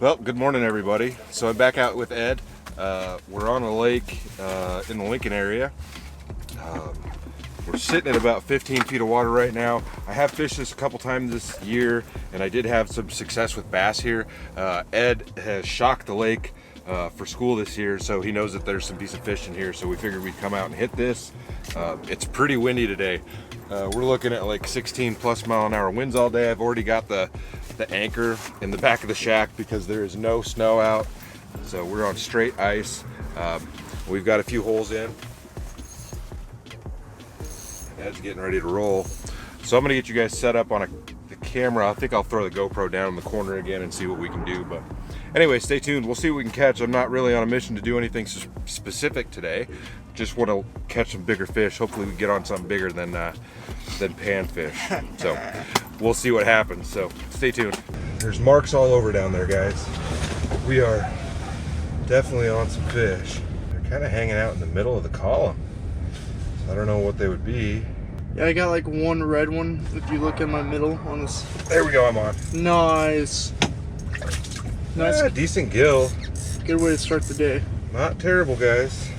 Well, good morning everybody. So I'm back out with Ed. We're on a lake in the Lincoln area. We're sitting at about 15 feet of water right now. I have fished this a couple times this year and I did have some success with bass here. Ed has shocked the lake for school this year, so he knows that there's some decent fish in here, so we figured we'd come out and hit this. It's pretty windy today. We're looking at like 16 plus mile an hour winds all day. I've already got the anchor in the back of the shack because there is no snow out, so we're on straight ice. We've got a few holes in. Ed's getting ready to roll, so I'm gonna get you guys set up on the camera. I think I'll throw the GoPro down in the corner again and see what we can do, but anyway, stay tuned. We'll see what we can catch. I'm not really on a mission to do anything specific today. Just want to catch some bigger fish. Hopefully we get on something bigger than panfish. So we'll see what happens. So stay tuned. There's marks all over down there, guys. We are definitely on some fish. They're kind of hanging out in the middle of the column. So I don't know what they would be. Yeah, I got like one red one. If you look in my middle on this. There we go. I'm on. Nice. Nice. Yeah, decent gill. Good way to start the day. Not terrible, guys.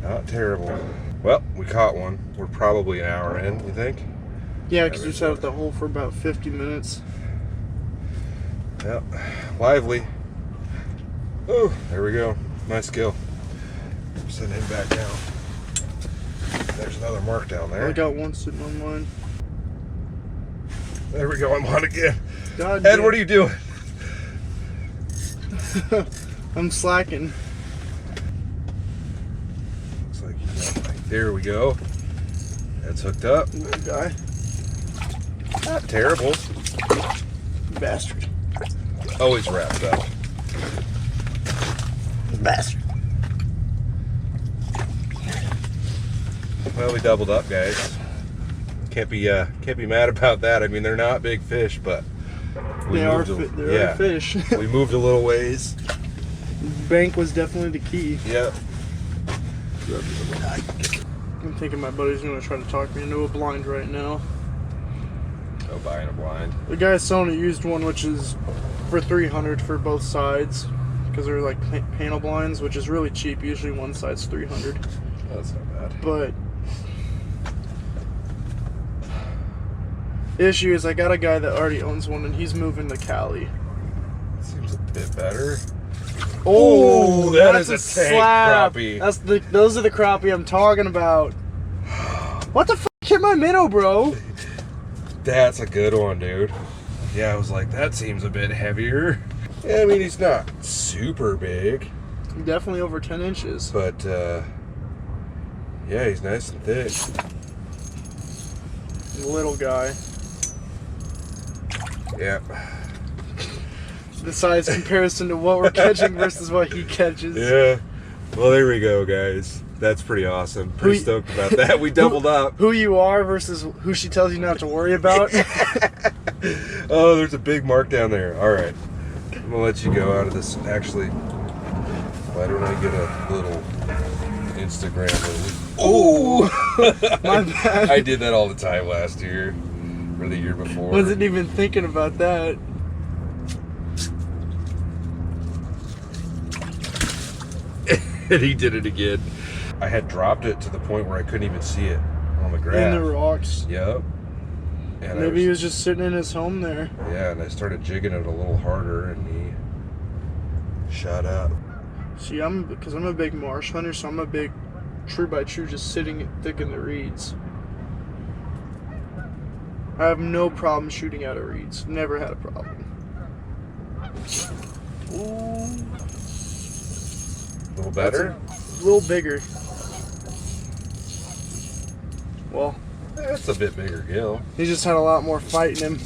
Not terrible. Well, we caught one. We're probably an hour in, you think? Yeah, because we sat at the hole for about 50 minutes. Yep. Lively. Oh, there we go. Nice gill. Send him back down. There's another mark down there. I got one sitting on mine. There we go. I'm on again. God Ed, damn. what are you doing? I'm slacking. Looks like you got, there we go. That's hooked up. Little guy. Not terrible. Bastard. Always wrapped up. Bastard. Well, we doubled up, guys. Can't be mad about that. I mean, they're not big fish, but They are fish. We moved a little ways. Bank was definitely the key. Yep. I'm thinking my buddy's gonna try to talk me into a blind right now. Go buying a blind. The guy's selling a used one, which is for $300 for both sides, because they're like panel blinds, which is really cheap. Usually one side's $300. Oh, that's not bad. But the issue is I got a guy that already owns one, and he's moving to Cali. Seems a bit better. Oh, that that's is a tank slab. crappie. Those are the crappie I'm talking about. What the f*** hit my minnow, bro? That's a good one, dude. Yeah, I was like, that seems a bit heavier. Yeah, I mean, he's not super big. Definitely over 10 inches. But, yeah, he's nice and thick. Little guy. Yeah. The size comparison to what we're catching versus what he catches. Yeah. Well, there we go, guys. That's pretty awesome. Pretty stoked about that. We doubled up. Who you are versus who she tells you not to worry about. Oh, there's a big mark down there. All right. I'm going to let you go out of this. Actually, why don't I get a little Instagram? Oh! My bad. I did that all the time last year or the year before. Wasn't even thinking about that. And he did it again. I had dropped it to the point where I couldn't even see it on the grass. In the rocks. Yep. And Maybe he was just sitting in his home there. Yeah, and I started jigging it a little harder, and he shot up. See, because I'm a big marsh hunter, so I'm a big true by true, just sitting thick in the reeds. I have no problem shooting out of reeds. Never had a problem. Ooh. A little better? A little bigger. Well, that's a bit bigger gill. He just had a lot more fight in him.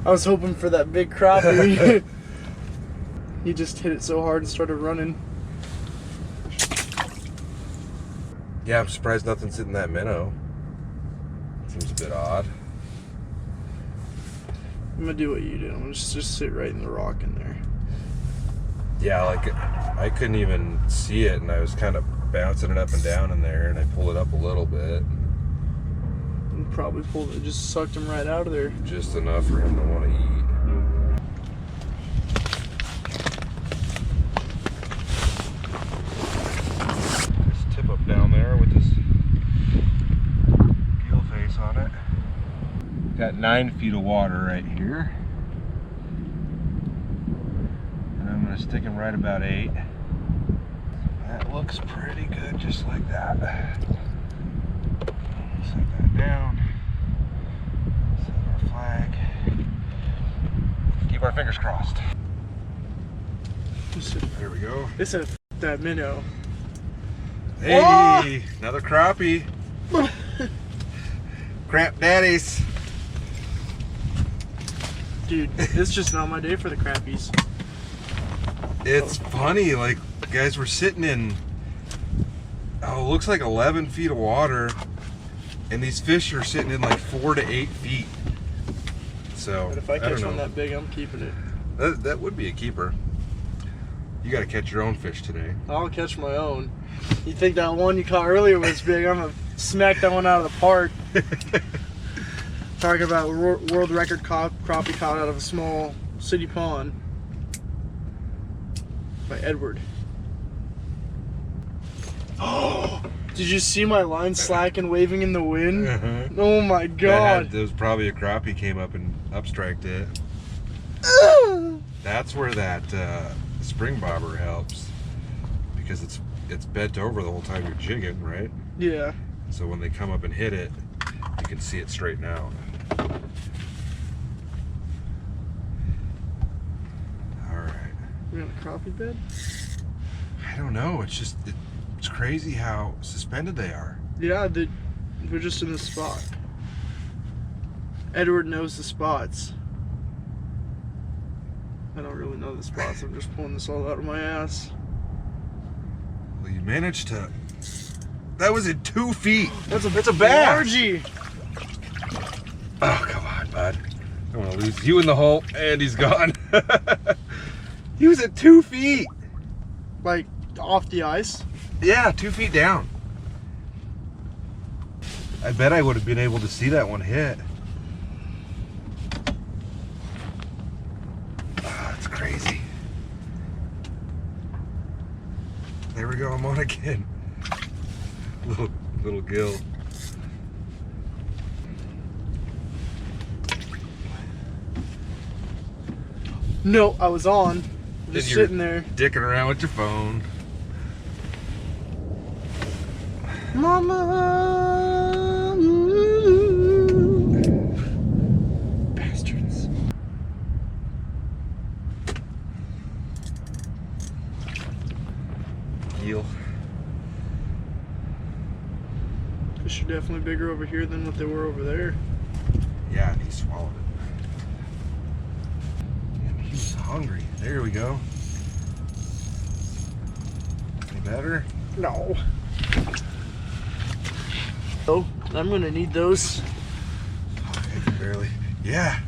I was hoping for that big crappie. He just hit it so hard and started running. Yeah, I'm surprised nothing's hitting that minnow. Seems a bit odd. I'm gonna do what you do. I'm gonna just sit right in the rock in there. Yeah, like I couldn't even see it, and I was kind of bouncing it up and down in there, and I pulled it up a little bit. And probably pulled it, just sucked him right out of there. Just enough for him to want to eat. Got 9 feet of water right here. And I'm gonna stick him right about 8. That looks pretty good, just like that. Set that down. Set our flag. Keep our fingers crossed. There we go. They said F that minnow. Hey, oh! Another crappie. Crap daddies. Dude, it's just not my day for the crappies. It's funny, like, guys, we're sitting in, it looks like 11 feet of water, and these fish are sitting in like 4 to 8 feet. So, But if I catch don't one know. that big, I'm keeping it. That would be a keeper. You got to catch your own fish today. I'll catch my own. You think that one you caught earlier was big? I'm gonna smack that one out of the park. Talking about world record crappie caught out of a small city pond by Edward. Oh! Did you see my line slack and waving in the wind? Oh my god! There was probably a crappie came up and upstriked it. That's where that spring bobber helps, because it's bent over the whole time you're jigging, right? Yeah. So when they come up and hit it, you can see it straighten out. All right. We got a crappie bed? I don't know. It's just it's crazy how suspended they are. Yeah, we're just in the spot. Edward knows the spots. I don't really know the spots. I'm just pulling this all out of my ass. Well, you managed to. That was at 2 feet. That's a bass. largie. Oh, come on, bud. I don't want to lose you in the hole, and he's gone. He was at 2 feet. Like off the ice. Yeah, 2 feet down. I bet I would have been able to see that one hit. Oh, it's crazy. There we go, I'm on again. Little gill. No, I was on. Just You're sitting there. Dicking around with your phone. Mama. Bastards. Eel. Fish are definitely bigger over here than what they were over there. Yeah, and he swallowed it. And he's hungry. There we go. Any better? No. Oh, I'm gonna need those. I can barely. Yeah.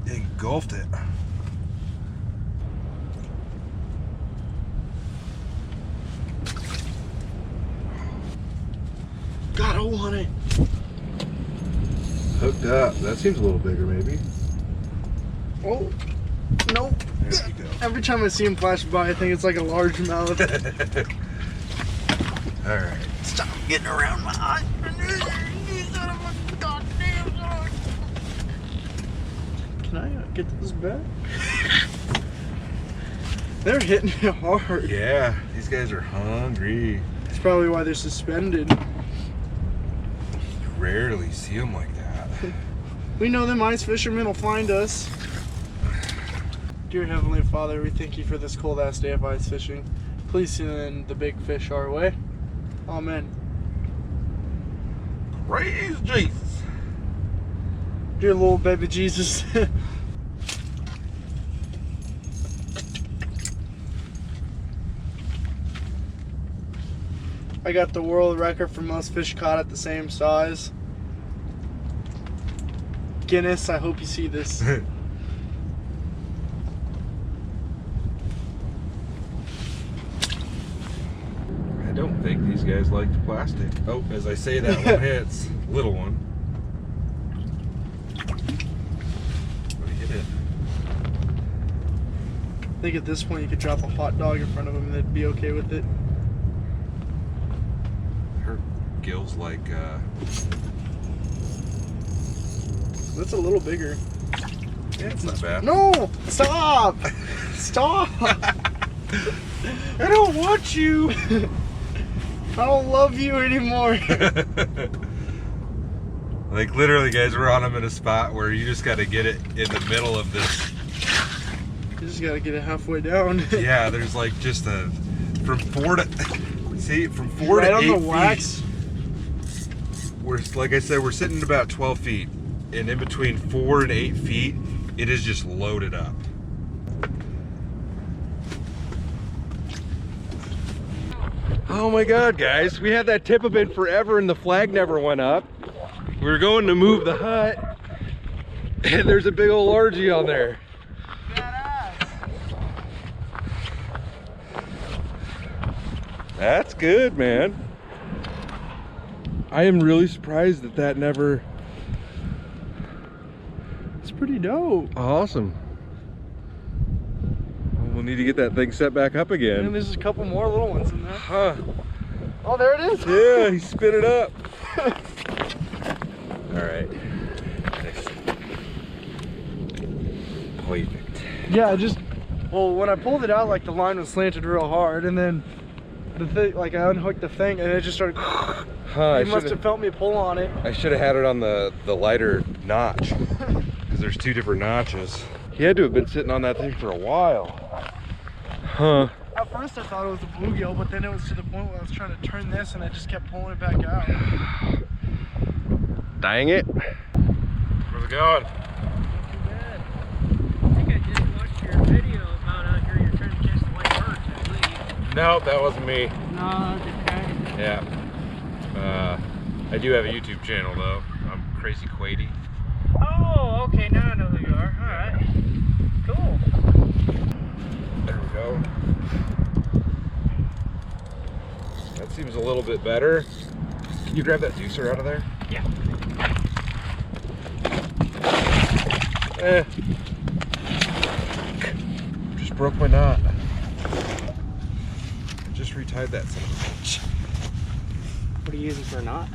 It engulfed it. God, I want it. Hooked up. That seems a little bigger, maybe. Oh, no. There you go. Every time I see him flash by, I think it's like a largemouth. All right. Stop getting around my eye. Can I get this back? They're hitting it hard. Yeah, these guys are hungry. That's probably why they're suspended. You rarely see them like that. We know them ice fishermen will find us. Dear Heavenly Father, we thank you for this cold ass day of ice fishing. Please send the big fish our way. Amen. Praise Jesus. Dear little baby Jesus. I got the world record for most fish caught at the same size. Guinness, I hope you see this. I don't think these guys like the plastic. Oh, as I say that, one hits. Little one. But he hit it. I think at this point you could drop a hot dog in front of them and they'd be okay with it. Her gills like That's a little bigger. Yeah, it's not bad. No! Stop! Stop! I don't want you! I don't love you anymore. Like literally, guys, we're on them in a spot where you just got to get it in the middle of this. You just gotta get it halfway down. Yeah, there's like just a from 4 to see from 4 right to on 8 the feet. wax. We're like I said, we're sitting at about 12 feet, and in between 4 and 8 feet, it is just loaded up. Oh my God, guys, we had that tip up in forever, and the flag never went up. We were going to move the hut, and there's a big old largie on there. That's good, man. I am really surprised that that never... It's pretty dope. Awesome. Well, we'll need to get that thing set back up again. And there's a couple more little ones in there. Huh. Oh, there it is. Yeah, he spit it up. All right. Nice. Perfect. Yeah, well, when I pulled it out, like the line was slanted real hard, and then the thing, like I unhooked the thing, and it just started. Huh, You must have felt me pull on it. I should have had it on the lighter notch, because there's 2 different notches. He had to have been sitting on that thing for a while. Huh. At first I thought it was a bluegill, but then it was to the point where I was trying to turn this and I just kept pulling it back out. Dang it. Where's it going? Not too bad. I think I just watched your video about out here you're trying to catch the white birds, I believe. Nope, that wasn't me. No, that's okay. Yeah. I do have a YouTube channel though. I'm CrazyQuady. Oh, okay, now I know who you are. Alright. Cool. There we go. That seems a little bit better. Can you grab that juicer out of there? Yeah. Just broke my knot. Just retied that son of a bitch. What are you using for a knot?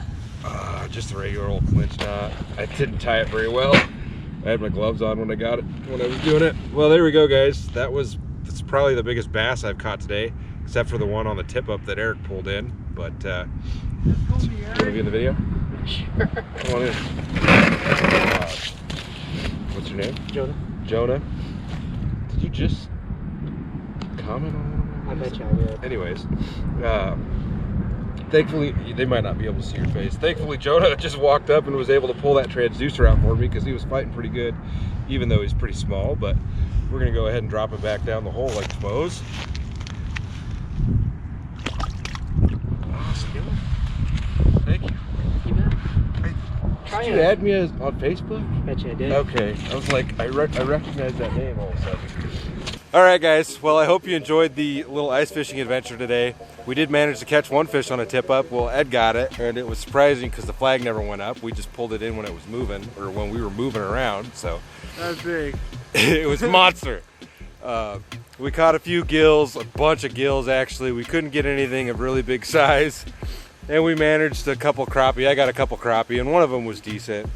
Just a regular old clinch knot. I didn't tie it very well. I had my gloves on when I got it, when I was doing it. Well, there we go, guys. That's probably the biggest bass I've caught today, except for the one on the tip up that Eric pulled in. But you want to be in the video? Sure. Come on in. What's your name? Jonah. Jonah. Did you just comment on I one? bet you I did. Anyways, thankfully, they might not be able to see your face. Thankfully, Jonah just walked up and was able to pull that transducer out for me because he was fighting pretty good, even though he's pretty small. But we're gonna go ahead and drop him back down the hole like suppose. Awesome. Thank you. You bet. Did you add me on Facebook? Bet you I did. Okay, I was like, I recognize that name all of a sudden. All right, guys. Well, I hope you enjoyed the little ice fishing adventure today. We did manage to catch one fish on a tip up. Well, Ed got it, and it was surprising because the flag never went up. We just pulled it in when it was moving, or when we were moving around. So That was big. it was monster. We caught a few gills, a bunch of gills actually. We couldn't get anything of really big size, and we managed a couple crappie. I got a couple crappie, and one of them was decent.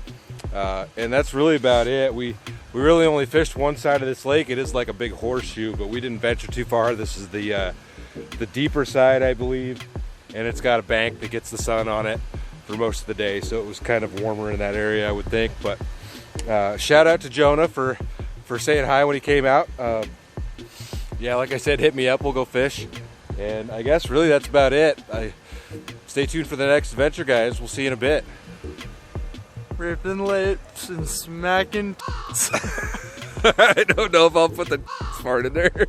And that's really about it. We really only fished one side of this lake. It is like a big horseshoe, but we didn't venture too far. This is the deeper side, I believe, and it's got a bank that gets the sun on it for most of the day, so it was kind of warmer in that area, I would think. But shout out to Jonah for saying hi when he came out. Yeah, like I said, hit me up, we'll go fish. And I guess really that's about it. Stay tuned for the next adventure, guys. We'll see you in a bit. Ripping lips and smacking. I don't know if I'll put the part in there.